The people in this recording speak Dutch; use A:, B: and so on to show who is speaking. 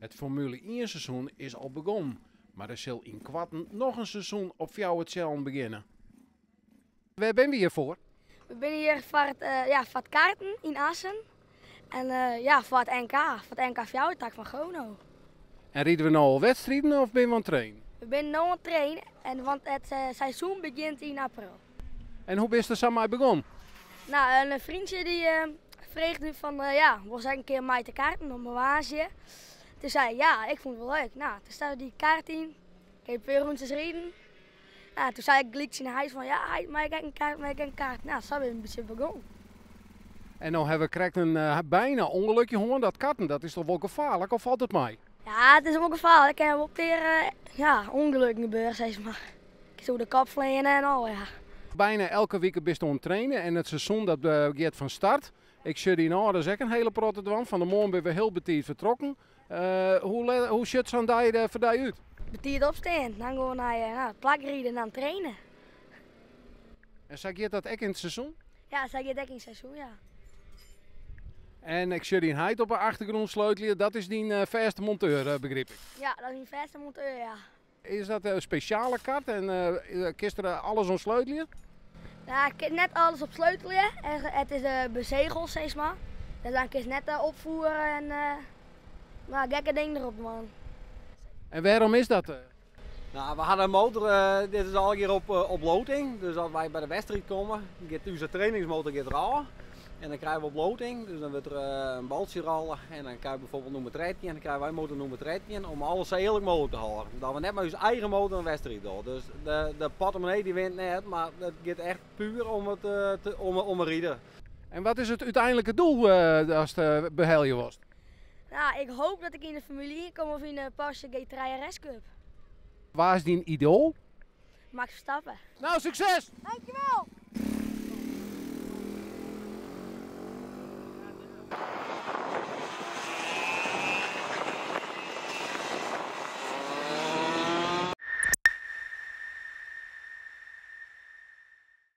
A: Het Formule 1 seizoen is al begonnen, maar er zal in kwarten nog een seizoen op jou hetzelfde beginnen. Waar ben we hier voor?
B: We zijn hier voor het kaarten in Assen. En voor het NK, fjouwertak van Gono.
A: En rieden we nou al wedstrijden of ben je aan het trainen?
B: We zijn nu aan het trainen, want het seizoen begint in april.
A: En hoe ben je er samen begonnen?
B: Nou, een vriendje die vreeg nu van, wil zij een keer mij te kaarten op mijn waasje. Toen zei hij, ja, ik vond het wel leuk. Nou, toen staat die kaart in. Ik heb 2 rondjes reden. Nou, toen zei ik gelijk in huis van, ja, maar ik heb een kaart. Nou, zo ben ik een beetje begonnen.
A: En nou hebben we krijgt een bijna ongelukje hoor. Dat karten, dat is toch wel gevaarlijk of valt het mij?
B: Ja, het is ook gevaarlijk. Ik heb op weer ongelukken gebeuren, zeg maar. Ik zo de kap vliegen en al, ja.
A: Bijna elke week ben je aan het trainen en het seizoen dat gaat van start. Ik zie die nou, dat is ook een hele protte dwan. Van de morgen ben we heel betiert vertrokken. Hoe ziet zo'n dag er voor jou uit?
B: Betiert opstaan, dan gaan we naar het plakrijden en dan trainen.
A: En zeg je dat ook in het seizoen?
B: Ja, zeg je dat in het seizoen, ja.
A: En ik zie die heid op de achtergrond sleutelen, dat is die verste monteur, begreep ik.
B: Ja, dat is een verste monteur, ja.
A: Is dat een speciale kaart en kist er alles om sleutelen?
B: Ja, ik heb net alles op sleutelen en het is bezegeld, zeg maar. Dus dan kun je het net opvoeren en gekke ding erop, man.
A: En waarom is dat?
C: Nou, we hadden een motor, dit is al hier op loting. Dus als wij bij de wedstrijd komen, gaat onze trainingsmotor eraan. En dan krijgen we op loting, dus dan wordt er een baltje rollen en dan krijgen we bijvoorbeeld nummer 13 en dan krijgen wij motor nummer 13 om alles eerlijk mogelijk te houden. Dat we net met onze eigen motor een wedstrijd doen. Dus de portemonnee die wint net, maar het gaat echt puur om een rieder.
A: En wat is het uiteindelijke doel als het behelje was?
B: Nou, ik hoop dat ik in de Formule 1 kom of in de Porsche GT3 RS Cup.
A: Waar is die idool?
B: Max Verstappen.
A: Nou, succes!
B: Dankjewel!